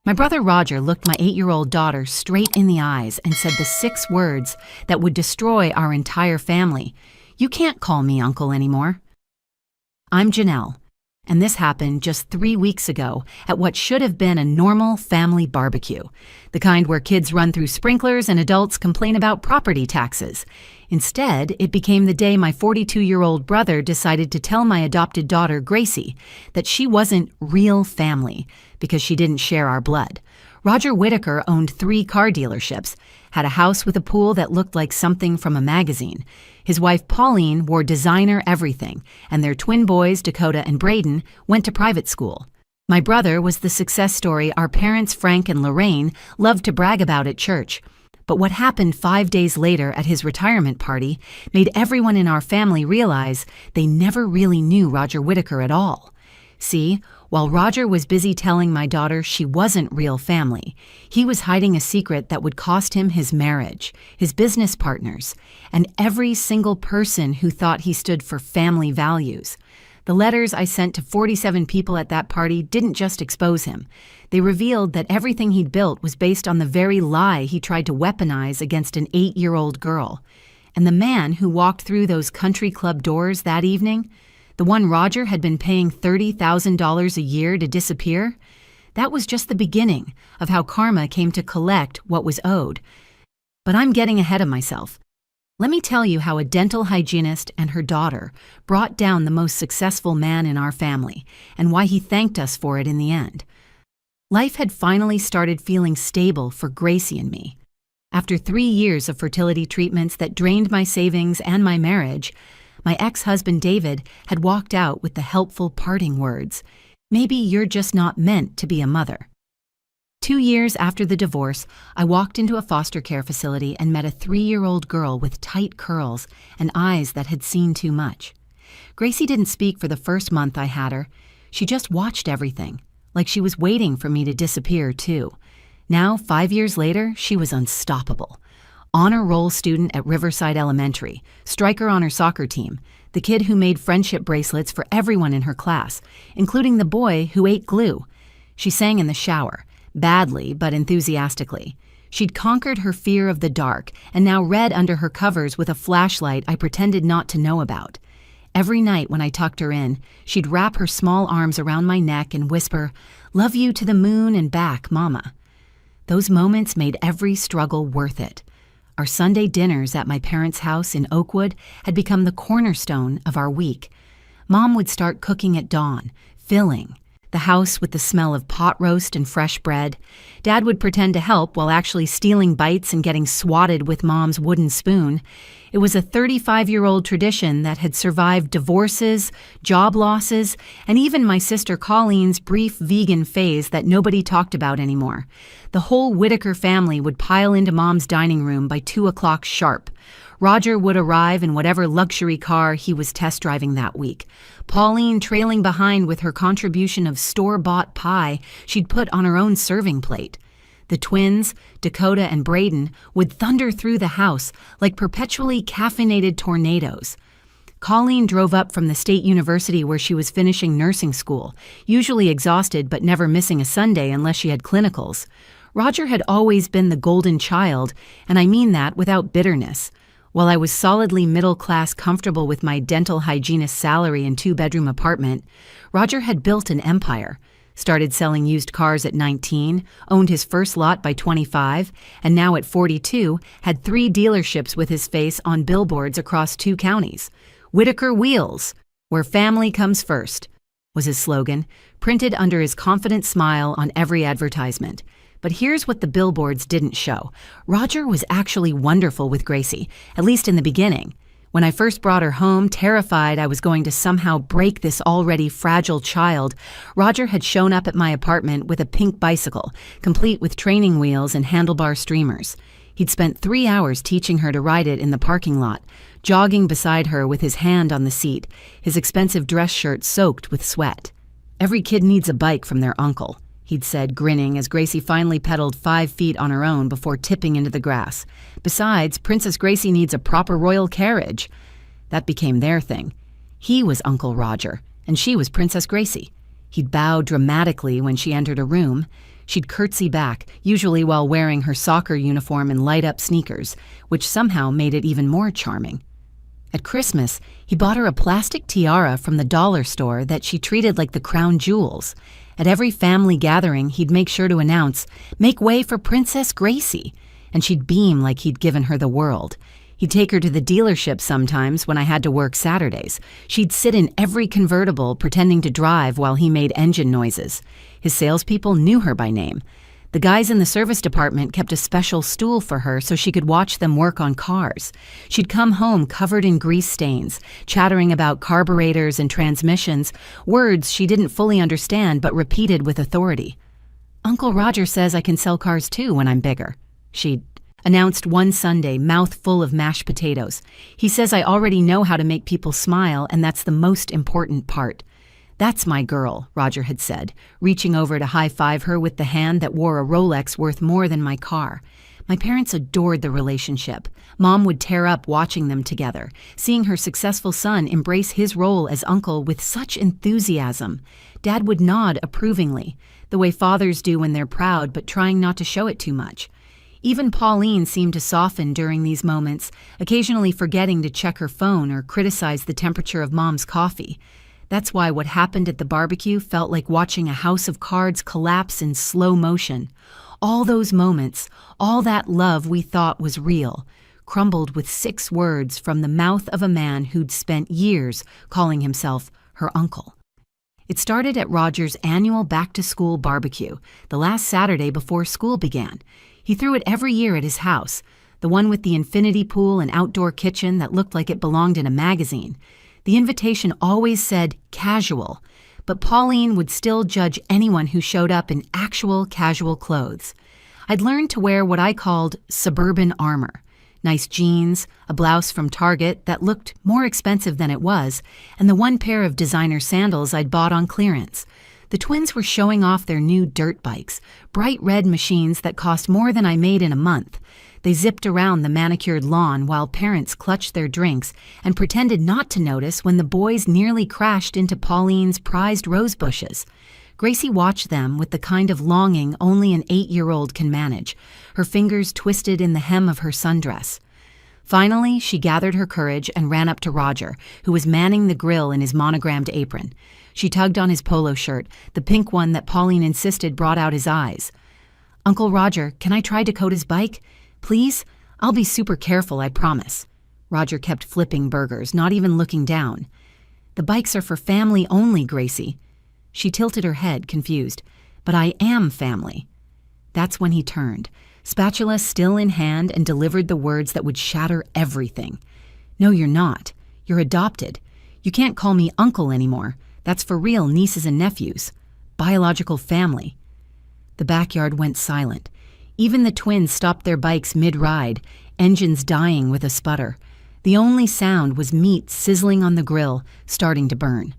My brother Roger looked my 8-year-old daughter straight in the eyes and said the 6 words that would destroy our entire family. "You can't call me uncle anymore." I'm Janelle, and this happened just 3 weeks ago at what should have been a normal family barbecue, the kind where kids run through sprinklers and adults complain about property taxes. Instead, it became the day my 42-year-old brother decided to tell my adopted daughter, Gracie, that she wasn't real family because she didn't share our blood. Roger Whittaker owned 3 car dealerships, had a house with a pool that looked like something from a magazine. His wife Pauline wore designer everything, and their twin boys, Dakota and Braden, went to private school. My brother was the success story our parents, Frank and Lorraine, loved to brag about at church. But what happened 5 days later at his retirement party made everyone in our family realize they never really knew Roger Whittaker at all. See, while Roger was busy telling my daughter she wasn't real family, he was hiding a secret that would cost him his marriage, his business partners, and every single person who thought he stood for family values. The letters I sent to 47 people at that party didn't just expose him. They revealed that everything he'd built was based on the very lie he tried to weaponize against an 8-year-old girl. And the man who walked through those country club doors that evening, the one Roger had been paying $30,000 a year to disappear, that was just the beginning of how karma came to collect what was owed. But I'm getting ahead of myself. Let me tell you how a dental hygienist and her daughter brought down the most successful man in our family, and why he thanked us for it in the end. Life had finally started feeling stable for Gracie and me. After 3 years of fertility treatments that drained my savings and my marriage, my ex-husband David had walked out with the helpful parting words, "Maybe you're just not meant to be a mother." 2 years after the divorce, I walked into a foster care facility and met a 3-year-old girl with tight curls and eyes that had seen too much. Gracie didn't speak for the first month I had her. She just watched everything, like she was waiting for me to disappear too. Now, 5 years later, she was unstoppable. Honor roll student at Riverside Elementary, striker on her soccer team, the kid who made friendship bracelets for everyone in her class, including the boy who ate glue. She sang in the shower, badly but enthusiastically. She'd conquered her fear of the dark and now read under her covers with a flashlight I pretended not to know about. Every night when I tucked her in, she'd wrap her small arms around my neck and whisper, "Love you to the moon and back, Mama." Those moments made every struggle worth it. Our Sunday dinners at my parents' house in Oakwood had become the cornerstone of our week. Mom would start cooking at dawn, filling the house with the smell of pot roast and fresh bread. Dad would pretend to help while actually stealing bites and getting swatted with Mom's wooden spoon. It was a 35-year-old tradition that had survived divorces, job losses, and even my sister Colleen's brief vegan phase that nobody talked about anymore. The whole Whittaker family would pile into Mom's dining room by 2 o'clock sharp. Roger would arrive in whatever luxury car he was test driving that week, Pauline trailing behind with her contribution of store-bought pie she'd put on her own serving plate. The twins, Dakota and Braden, would thunder through the house like perpetually caffeinated tornadoes. Colleen drove up from the state university where she was finishing nursing school, usually exhausted but never missing a Sunday unless she had clinicals. Roger had always been the golden child, and I mean that without bitterness. While I was solidly middle-class comfortable with my dental hygienist salary and 2-bedroom apartment, Roger had built an empire. Started selling used cars at 19, owned his first lot by 25, and now at 42 had 3 dealerships with his face on billboards across 2 counties. "Whittaker Wheels, where family comes first," was his slogan, printed under his confident smile on every advertisement. But here's what the billboards didn't show. Roger was actually wonderful with Gracie, at least in the beginning. When I first brought her home, terrified I was going to somehow break this already fragile child, Roger had shown up at my apartment with a pink bicycle, complete with training wheels and handlebar streamers. He'd spent 3 hours teaching her to ride it in the parking lot, jogging beside her with his hand on the seat, his expensive dress shirt soaked with sweat. "Every kid needs a bike from their uncle," he'd said, grinning as Gracie finally pedaled 5 feet on her own before tipping into the grass. "Besides, Princess Gracie needs a proper royal carriage." That became their thing. He was Uncle Roger, and she was Princess Gracie. He'd bow dramatically when she entered a room. She'd curtsy back, usually while wearing her soccer uniform and light-up sneakers, which somehow made it even more charming. At Christmas, he bought her a plastic tiara from the dollar store that she treated like the crown jewels. At every family gathering, he'd make sure to announce, "Make way for Princess Gracie," and she'd beam like he'd given her the world. He'd take her to the dealership sometimes when I had to work Saturdays. She'd sit in every convertible pretending to drive while he made engine noises. His salespeople knew her by name. The guys in the service department kept a special stool for her so she could watch them work on cars. She'd come home covered in grease stains, chattering about carburetors and transmissions, words she didn't fully understand but repeated with authority. "Uncle Roger says I can sell cars too when I'm bigger," she'd announced one Sunday, mouth full of mashed potatoes. "He says I already know how to make people smile, and that's the most important part." "That's my girl," Roger had said, reaching over to high-five her with the hand that wore a Rolex worth more than my car. My parents adored the relationship. Mom would tear up watching them together, seeing her successful son embrace his role as uncle with such enthusiasm. Dad would nod approvingly, the way fathers do when they're proud but trying not to show it too much. Even Pauline seemed to soften during these moments, occasionally forgetting to check her phone or criticize the temperature of Mom's coffee. That's why what happened at the barbecue felt like watching a house of cards collapse in slow motion. All those moments, all that love we thought was real, crumbled with 6 words from the mouth of a man who'd spent years calling himself her uncle. It started at Roger's annual back-to-school barbecue, the last Saturday before school began. He threw it every year at his house, the one with the infinity pool and outdoor kitchen that looked like it belonged in a magazine. The invitation always said casual, but Pauline would still judge anyone who showed up in actual casual clothes. I'd learned to wear what I called suburban armor. Nice jeans, a blouse from Target that looked more expensive than it was, and the one pair of designer sandals I'd bought on clearance. The twins were showing off their new dirt bikes, bright red machines that cost more than I made in a month. They zipped around the manicured lawn while parents clutched their drinks and pretended not to notice when the boys nearly crashed into Pauline's prized rose bushes. Gracie watched them with the kind of longing only an 8-year-old can manage, her fingers twisted in the hem of her sundress. Finally, she gathered her courage and ran up to Roger, who was manning the grill in his monogrammed apron. She tugged on his polo shirt, the pink one that Pauline insisted brought out his eyes. "Uncle Roger, can I try Dakota's bike? Please? I'll be super careful, I promise." Roger kept flipping burgers, not even looking down. "The bikes are for family only, Gracie." She tilted her head, confused. "But I am family." That's when he turned, spatula still in hand, and delivered the words that would shatter everything. "No, you're not. You're adopted. You can't call me uncle anymore. That's for real nieces and nephews. Biological family." The backyard went silent. Even the twins stopped their bikes mid-ride, engines dying with a sputter. The only sound was meat sizzling on the grill, starting to burn.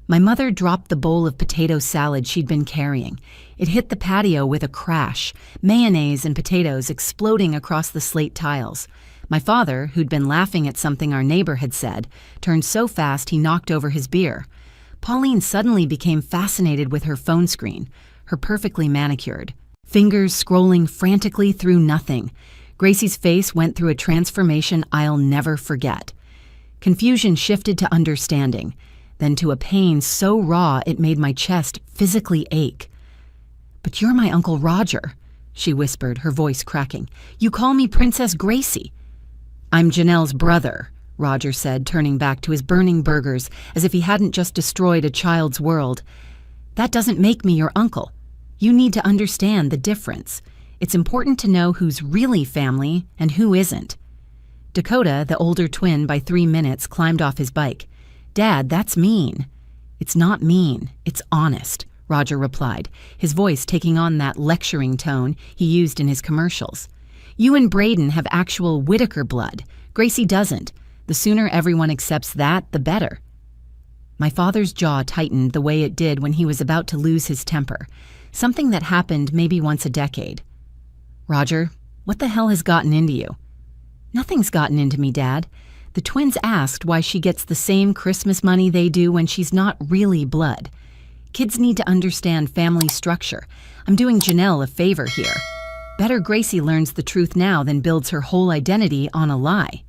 My mother dropped the bowl of potato salad she'd been carrying. It hit the patio with a crash, mayonnaise and potatoes exploding across the slate tiles. My father, who'd been laughing at something our neighbor had said, turned so fast he knocked over his beer. Pauline suddenly became fascinated with her phone screen, her perfectly manicured, fingers scrolling frantically through nothing. Gracie's face went through a transformation I'll never forget. Confusion shifted to understanding, then to a pain so raw it made my chest physically ache. "But you're my Uncle Roger," she whispered, her voice cracking. "You call me Princess Gracie." "I'm Janelle's brother," Roger said, turning back to his burning burgers as if he hadn't just destroyed a child's world. "That doesn't make me your uncle. You need to understand the difference. It's important to know who's really family and who isn't." Dakota, the older twin by 3 minutes, climbed off his bike. "Dad, that's mean." "It's not mean, it's honest," Roger replied, his voice taking on that lecturing tone he used in his commercials. "You and Braden have actual Whitaker blood. Gracie doesn't. The sooner everyone accepts that, the better." My father's jaw tightened the way it did when he was about to lose his temper, something that happened maybe once a decade. "Roger, what the hell has gotten into you?" "Nothing's gotten into me, Dad. The twins asked why she gets the same Christmas money they do when she's not really blood. Kids need to understand family structure. I'm doing Janelle a favor here. Better Gracie learns the truth now than builds her whole identity on a lie."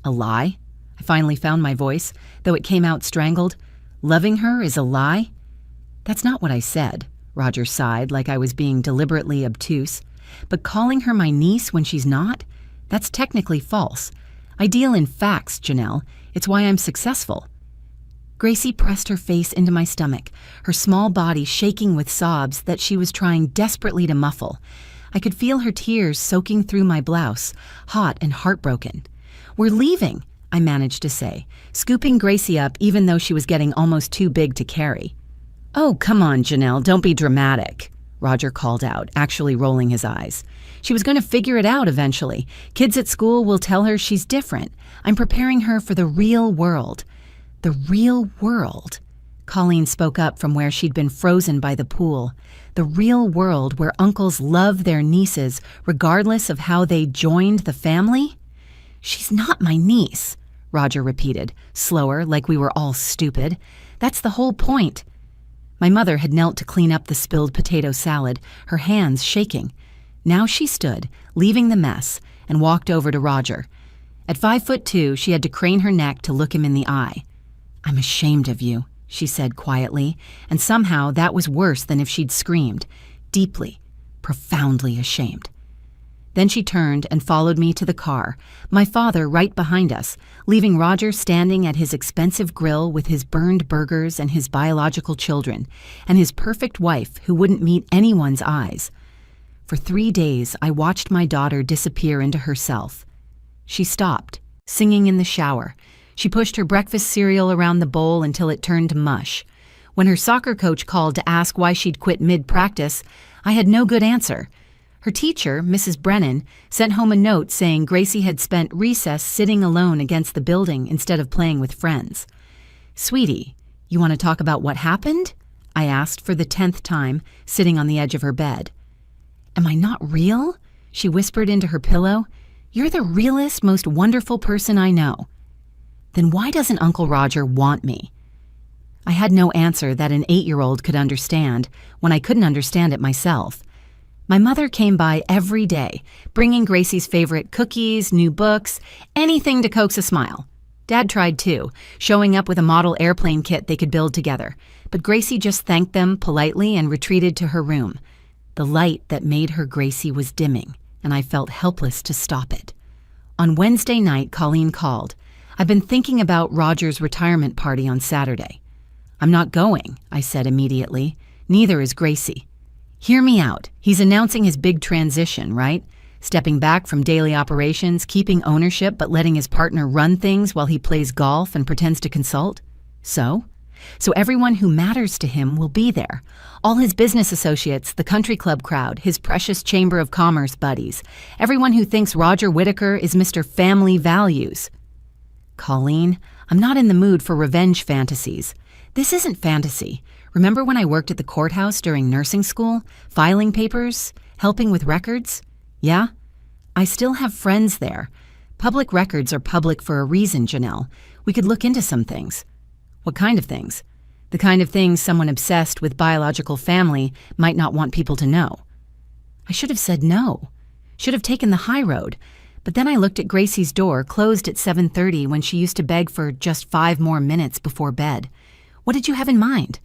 "A lie?" I finally found my voice, though it came out strangled. "Loving her is a lie?" "That's not what I said," Roger sighed like I was being deliberately obtuse. "But calling her my niece when she's not? That's technically false. I deal in facts, Janelle. It's why I'm successful." Gracie pressed her face into my stomach, her small body shaking with sobs that she was trying desperately to muffle. I could feel her tears soaking through my blouse, hot and heartbroken. "We're leaving," I managed to say, scooping Gracie up even though she was getting almost too big to carry. "Oh, come on, Janelle, don't be dramatic," Roger called out, actually rolling his eyes. "She was going to figure it out eventually. Kids at school will tell her she's different. I'm preparing her for the real world." "The real world?" Colleen spoke up from where she'd been frozen by the pool. "The real world where uncles love their nieces regardless of how they joined the family?" "She's not my niece," Roger repeated, slower, like we were all stupid. "That's the whole point." My mother had knelt to clean up the spilled potato salad, her hands shaking. Now she stood, leaving the mess, and walked over to Roger. At 5'2", she had to crane her neck to look him in the eye. "I'm ashamed of you," she said quietly, and somehow that was worse than if she'd screamed. Deeply, profoundly ashamed. Then she turned and followed me to the car, my father right behind us, leaving Roger standing at his expensive grill with his burned burgers and his biological children, and his perfect wife who wouldn't meet anyone's eyes. For 3 days, I watched my daughter disappear into herself. She stopped, singing in the shower. She pushed her breakfast cereal around the bowl until it turned to mush. When her soccer coach called to ask why she'd quit mid-practice, I had no good answer. Her teacher, Mrs. Brennan, sent home a note saying Gracie had spent recess sitting alone against the building instead of playing with friends. "Sweetie, you want to talk about what happened?" I asked for the 10th time, sitting on the edge of her bed. "Am I not real?" she whispered into her pillow. "You're the realest, most wonderful person I know." "Then why doesn't Uncle Roger want me?" I had no answer that an 8-year-old could understand when I couldn't understand it myself. My mother came by every day, bringing Gracie's favorite cookies, new books, anything to coax a smile. Dad tried too, showing up with a model airplane kit they could build together, but Gracie just thanked them politely and retreated to her room. The light that made her Gracie was dimming, and I felt helpless to stop it. On Wednesday night, Colleen called. "I've been thinking about Roger's retirement party on Saturday." "I'm not going," I said immediately. "Neither is Gracie." "Hear me out. He's announcing his big transition, right? Stepping back from daily operations, keeping ownership but letting his partner run things while he plays golf and pretends to consult. So everyone who matters to him will be there. All his business associates, the country club crowd, his precious Chamber of Commerce buddies, everyone who thinks Roger Whittaker is Mr. Family Values." "Colleen, I'm not in the mood for revenge fantasies. This isn't fantasy. Remember when I worked at the courthouse during nursing school, filing papers, helping with records? Yeah? I still have friends there. Public records are public for a reason, Janelle. We could look into some things." "What kind of things?" "The kind of things someone obsessed with biological family might not want people to know." I should have said no. Should have taken the high road. But then I looked at Gracie's door, closed at 7:30 when she used to beg for just 5 more minutes before bed. "What did you have in mind?"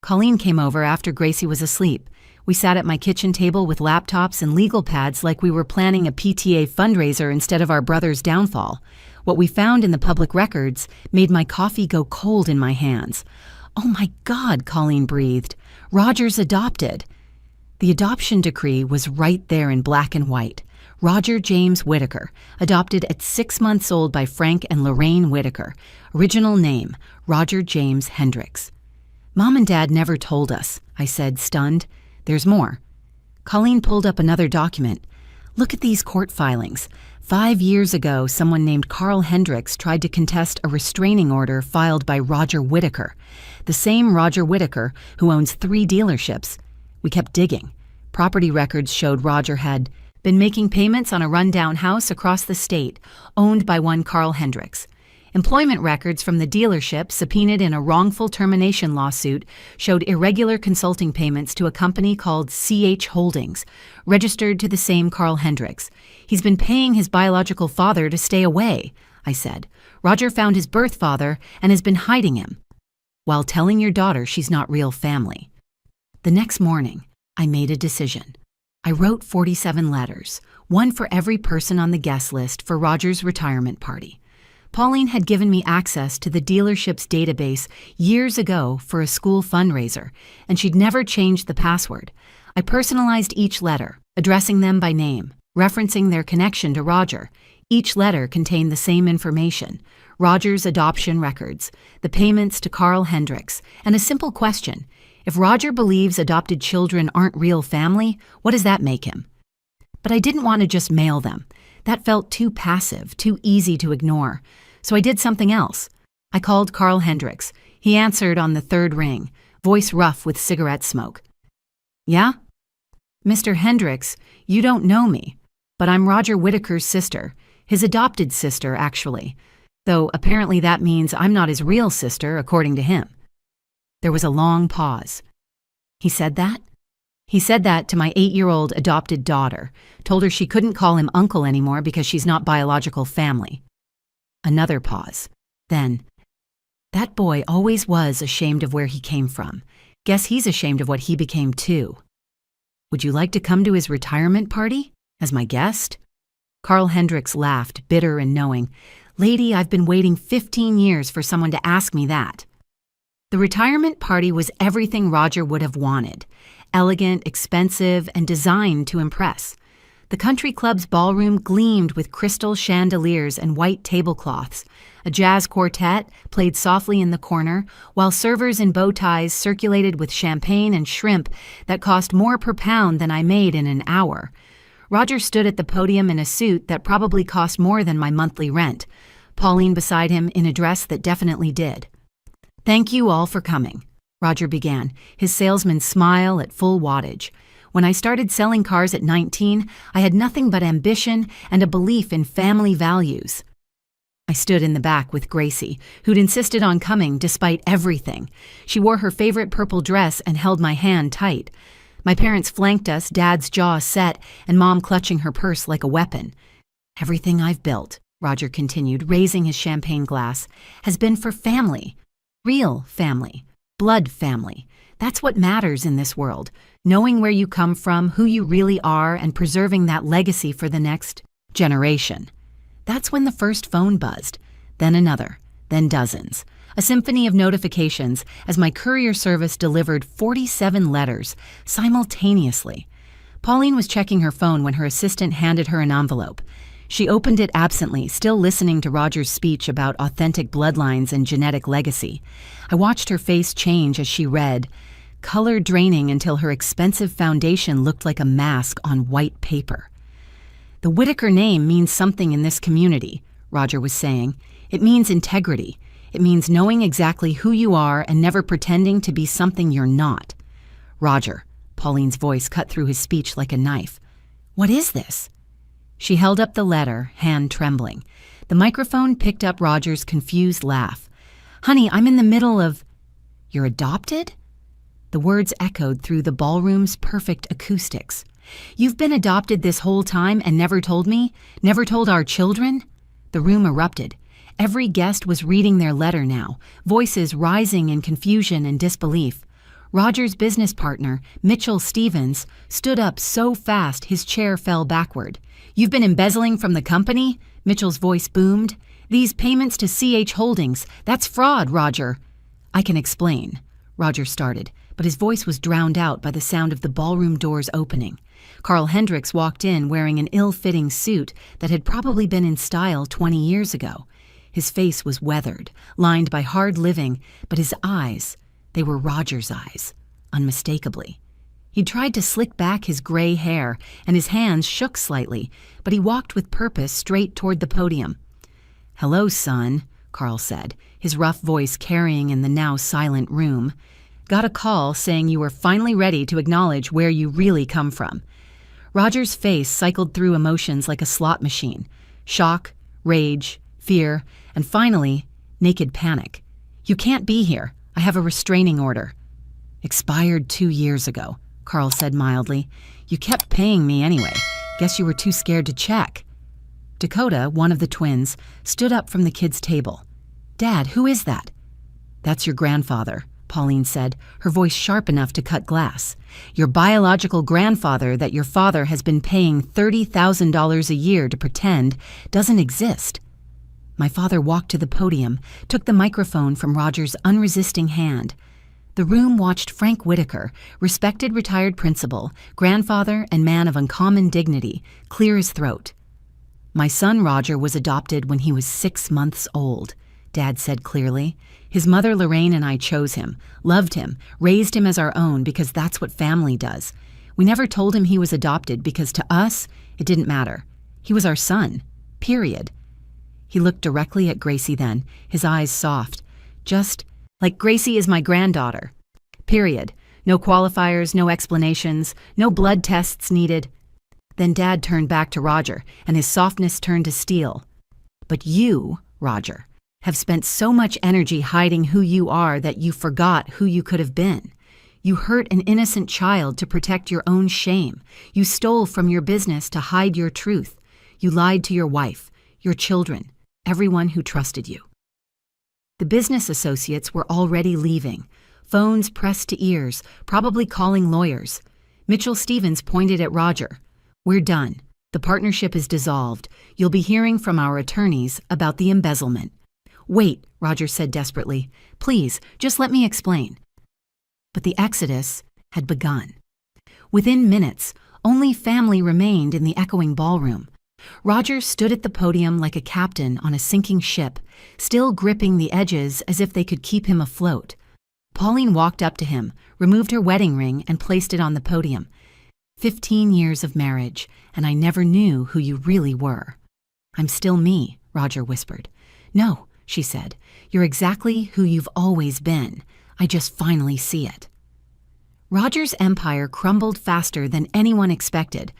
Colleen came over after Gracie was asleep. We sat at my kitchen table with laptops and legal pads like we were planning a PTA fundraiser instead of our brother's downfall. What we found in the public records made my coffee go cold in my hands. "Oh my God," Colleen breathed. "Roger's adopted." The adoption decree was right there in black and white. Roger James Whittaker, adopted at 6 months old by Frank and Lorraine Whittaker. Original name, Roger James Hendricks. "Mom and Dad never told us," I said, stunned. "There's more." Colleen pulled up another document. "Look at these court filings. 5 years ago, someone named Carl Hendricks tried to contest a restraining order filed by Roger Whittaker, the same Roger Whittaker who owns 3 dealerships. We kept digging. Property records showed Roger had been making payments on a rundown house across the state, owned by one Carl Hendricks. Employment records from the dealership subpoenaed in a wrongful termination lawsuit showed irregular consulting payments to a company called CH Holdings, registered to the same Carl Hendricks. He's been paying his biological father to stay away, I said. Roger found his birth father and has been hiding him, while telling your daughter she's not real family. The next morning, I made a decision. I wrote 47 letters, one for every person on the guest list for Roger's retirement party. Pauline had given me access to the dealership's database years ago for a school fundraiser, and she'd never changed the password. I personalized each letter, addressing them by name, referencing their connection to Roger. Each letter contained the same information: Roger's adoption records, the payments to Carl Hendricks, and a simple question: if Roger believes adopted children aren't real family, what does that make him? But I didn't want to just mail them. That felt too passive, too easy to ignore. So I did something else. I called Carl Hendricks. He answered on the third ring, voice rough with cigarette smoke. Yeah? Mr. Hendricks, you don't know me, but I'm Roger Whittaker's sister, his adopted sister, actually, though apparently that means I'm not his real sister, according to him. There was a long pause. He said that? He said that to my 8-year-old adopted daughter, told her she couldn't call him uncle anymore because she's not biological family. Another pause. Then, that boy always was ashamed of where he came from. Guess he's ashamed of what he became too. Would you like to come to his retirement party as my guest? Carl Hendricks laughed, bitter and knowing. Lady, I've been waiting 15 years for someone to ask me that. The retirement party was everything Roger would have wanted. Elegant, expensive, and designed to impress. The country club's ballroom gleamed with crystal chandeliers and white tablecloths. A jazz quartet played softly in the corner, while servers in bow ties circulated with champagne and shrimp that cost more per pound than I made in an hour. Roger stood at the podium in a suit that probably cost more than my monthly rent. Pauline beside him in a dress that definitely did. Thank you all for coming, Roger began, his salesman's smile at full wattage. When I started selling cars at 19, I had nothing but ambition and a belief in family values. I stood in the back with Gracie, who'd insisted on coming despite everything. She wore her favorite purple dress and held my hand tight. My parents flanked us, Dad's jaw set, and Mom clutching her purse like a weapon. Everything I've built, Roger continued, raising his champagne glass, has been for family. Real family. Blood family. That's what matters in this world. Knowing where you come from, who you really are, and preserving that legacy for the next generation. That's when the first phone buzzed, then another, then dozens. A symphony of notifications as my courier service delivered 47 letters simultaneously. Pauline was checking her phone when her assistant handed her an envelope. She opened it absently, still listening to Roger's speech about authentic bloodlines and genetic legacy. I watched her face change as she read, color draining until her expensive foundation looked like a mask on white paper. The Whittaker name means something in this community, Roger was saying. It means integrity. It means knowing exactly who you are and never pretending to be something you're not. Roger, Pauline's voice cut through his speech like a knife. What is this? She held up the letter, hand trembling. The microphone picked up Roger's confused laugh. Honey, I'm in the middle of... You're adopted? The words echoed through the ballroom's perfect acoustics. You've been adopted this whole time and never told me? Never told our children? The room erupted. Every guest was reading their letter now, voices rising in confusion and disbelief. Roger's business partner, Mitchell Stevens, stood up so fast his chair fell backward. You've been embezzling from the company? Mitchell's voice boomed. These payments to CH Holdings, that's fraud, Roger. I can explain, Roger started, but his voice was drowned out by the sound of the ballroom doors opening. Carl Hendricks walked in wearing an ill-fitting suit that had probably been in style 20 years ago. His face was weathered, lined by hard living, but his eyes, they were Roger's eyes, unmistakably. He tried to slick back his gray hair, and his hands shook slightly, but he walked with purpose straight toward the podium. Hello, son, Carl said, his rough voice carrying in the now silent room. Got a call saying you were finally ready to acknowledge where you really come from. Roger's face cycled through emotions like a slot machine. Shock, rage, fear, and finally, naked panic. "You can't be here. I have a restraining order." "Expired 2 years ago," Carl said mildly. "You kept paying me anyway. Guess you were too scared to check." Dakota, one of the twins, stood up from the kids' table. "Dad, who is that?" "That's your grandfather," Pauline said, her voice sharp enough to cut glass. "Your biological grandfather that your father has been paying $30,000 a year to pretend doesn't exist." My father walked to the podium, took the microphone from Roger's unresisting hand. The room watched Frank Whitaker, respected retired principal, grandfather and man of uncommon dignity, clear his throat. "My son Roger was adopted when he was 6 months old," Dad said clearly. "His mother Lorraine and I chose him, loved him, raised him as our own because that's what family does. We never told him he was adopted because to us, it didn't matter. He was our son. Period." He looked directly at Gracie then, his eyes soft. "Just like Gracie is my granddaughter. Period. No qualifiers, no explanations, no blood tests needed." Then Dad turned back to Roger, and his softness turned to steel. "But you, Roger, have spent so much energy hiding who you are that you forgot who you could have been. You hurt an innocent child to protect your own shame. You stole from your business to hide your truth. You lied to your wife, your children, everyone who trusted you." The business associates were already leaving, phones pressed to ears, probably calling lawyers. Mitchell Stevens pointed at Roger. "We're done. The partnership is dissolved. You'll be hearing from our attorneys about the embezzlement." "Wait," Roger said desperately. "Please, just let me explain." But the exodus had begun. Within minutes, only family remained in the echoing ballroom. Roger stood at the podium like a captain on a sinking ship, still gripping the edges as if they could keep him afloat. Pauline walked up to him, removed her wedding ring, and placed it on the podium. 15 years of marriage, and I never knew who you really were." "I'm still me," Roger whispered. "No," she said. "You're exactly who you've always been. I just finally see it." Roger's empire crumbled faster than anyone expected.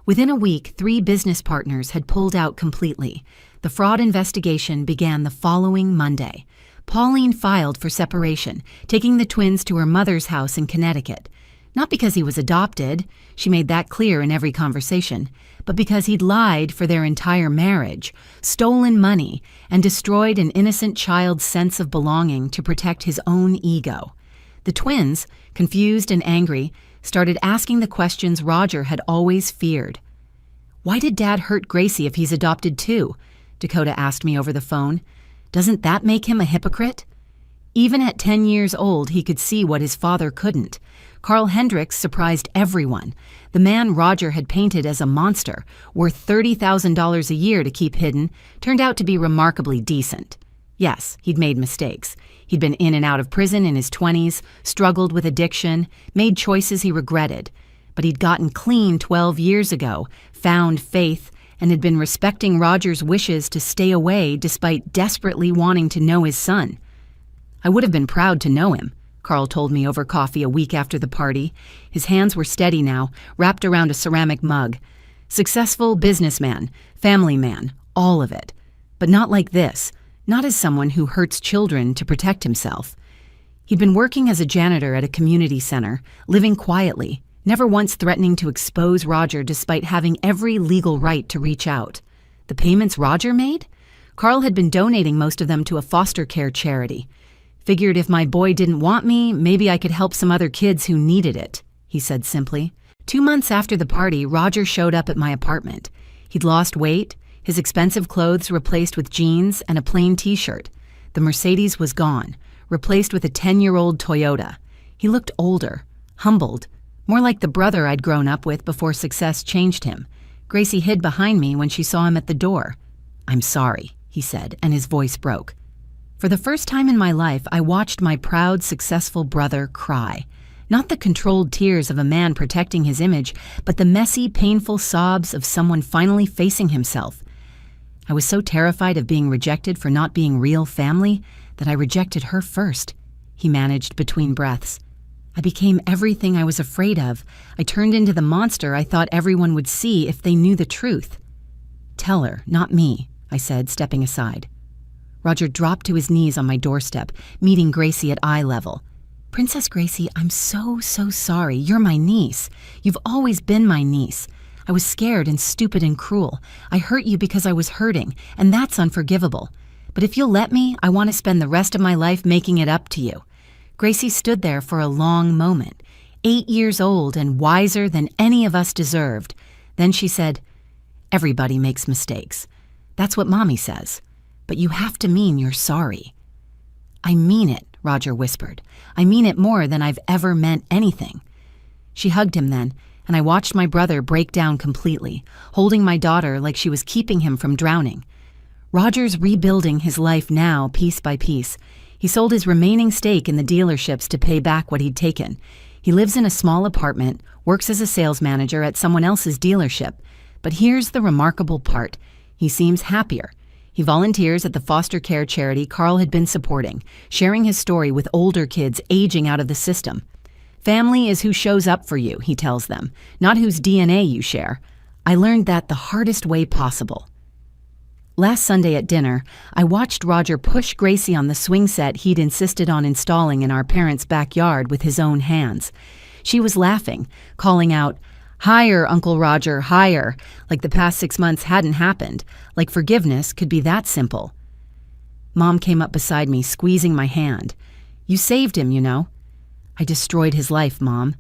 Within a week, 3 business partners had pulled out completely. The fraud investigation began the following Monday. Pauline filed for separation, taking the twins to her mother's house in Connecticut. Not because he was adopted, she made that clear in every conversation, but because he'd lied for their entire marriage, stolen money, and destroyed an innocent child's sense of belonging to protect his own ego. The twins, confused and angry, started asking the questions Roger had always feared. "Why did Dad hurt Gracie if he's adopted too?" Dakota asked me over the phone. "Doesn't that make him a hypocrite?" Even at 10 years old, he could see what his father couldn't. Carl Hendricks surprised everyone. The man Roger had painted as a monster, worth $30,000 a year to keep hidden, turned out to be remarkably decent. Yes, he'd made mistakes. He'd been in and out of prison in his 20s, struggled with addiction, made choices he regretted. But he'd gotten clean 12 years ago, found faith, and had been respecting Roger's wishes to stay away despite desperately wanting to know his son. "I would have been proud to know him," Carl told me over coffee a week after the party. His hands were steady now, wrapped around a ceramic mug. "Successful businessman, family man, all of it. But not like this. Not as someone who hurts children to protect himself." He'd been working as a janitor at a community center, living quietly, never once threatening to expose Roger despite having every legal right to reach out. The payments Roger made? Carl had been donating most of them to a foster care charity. "Figured if my boy didn't want me, maybe I could help some other kids who needed it," he said simply. 2 months after the party, Roger showed up at my apartment. He'd lost weight, his expensive clothes replaced with jeans and a plain t-shirt. The Mercedes was gone, replaced with a 10-year-old Toyota. He looked older, humbled, more like the brother I'd grown up with before success changed him. Gracie hid behind me when she saw him at the door. "I'm sorry," he said, and his voice broke. For the first time in my life, I watched my proud, successful brother cry. Not the controlled tears of a man protecting his image, but the messy, painful sobs of someone finally facing himself. I was so terrified of being rejected for not being real family that I rejected her first, he managed between breaths. I became everything I was afraid of. I turned into the monster I thought everyone would see if they knew the truth. "Tell her, not me," I said, stepping aside. Roger dropped to his knees on my doorstep, meeting Gracie at eye level. "Princess Gracie, I'm so sorry. You're my niece. You've always been my niece. I was scared and stupid and cruel. I hurt you because I was hurting, and that's unforgivable. But if you'll let me, I want to spend the rest of my life making it up to you." Gracie stood there for a long moment, 8 years old and wiser than any of us deserved. Then she said, "Everybody makes mistakes. That's what Mommy says. But you have to mean you're sorry." "I mean it," Roger whispered. "I mean it more than I've ever meant anything." She hugged him then, and I watched my brother break down completely, holding my daughter like she was keeping him from drowning. Roger's rebuilding his life now, piece by piece. He sold his remaining stake in the dealerships to pay back what he'd taken. He lives in a small apartment, works as a sales manager at someone else's dealership. But here's the remarkable part. He seems happier. He volunteers at the foster care charity Carl had been supporting, sharing his story with older kids aging out of the system. "Family is who shows up for you," he tells them, "not whose DNA you share." I learned that the hardest way possible. Last Sunday at dinner, I watched Roger push Gracie on the swing set he'd insisted on installing in our parents' backyard with his own hands. She was laughing, calling out, "Higher, Uncle Roger, higher," like the past 6 months hadn't happened, like forgiveness could be that simple. Mom came up beside me, squeezing my hand. "You saved him, you know." "I destroyed his life, Mom."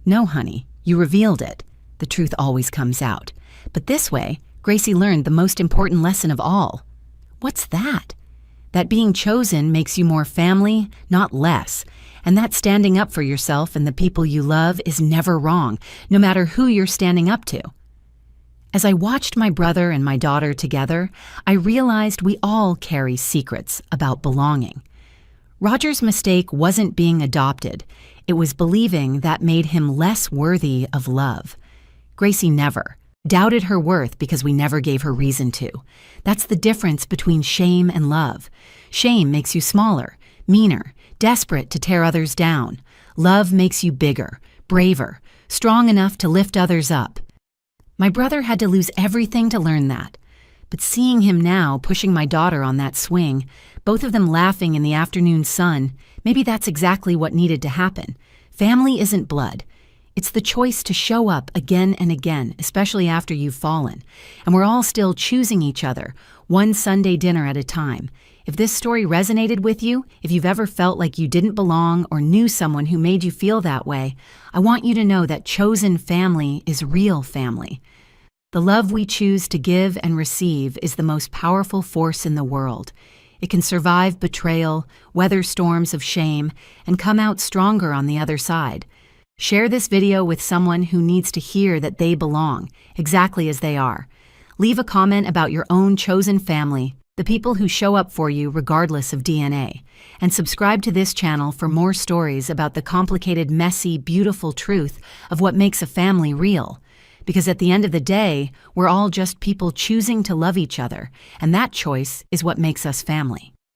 "No, honey, you revealed it. The truth always comes out. But this way, Gracie learned the most important lesson of all." "What's that?" "That being chosen makes you more family, not less. And that standing up for yourself and the people you love is never wrong, no matter who you're standing up to." As I watched my brother and my daughter together, I realized we all carry secrets about belonging. Roger's mistake wasn't being adopted. It was believing that made him less worthy of love. Gracie never doubted her worth because we never gave her reason to. That's the difference between shame and love. Shame makes you smaller, meaner, desperate to tear others down. Love makes you bigger, braver, strong enough to lift others up. My brother had to lose everything to learn that. But seeing him now pushing my daughter on that swing, both of them laughing in the afternoon sun, maybe that's exactly what needed to happen. Family isn't blood. It's the choice to show up again and again, especially after you've fallen. And we're all still choosing each other, one Sunday dinner at a time. If this story resonated with you, if you've ever felt like you didn't belong or knew someone who made you feel that way, I want you to know that chosen family is real family. The love we choose to give and receive is the most powerful force in the world. It can survive betrayal, weather storms of shame, and come out stronger on the other side. Share this video with someone who needs to hear that they belong, exactly as they are. Leave a comment about your own chosen family, the people who show up for you regardless of DNA. And subscribe to this channel for more stories about the complicated, messy, beautiful truth of what makes a family real. Because at the end of the day, we're all just people choosing to love each other, and that choice is what makes us family.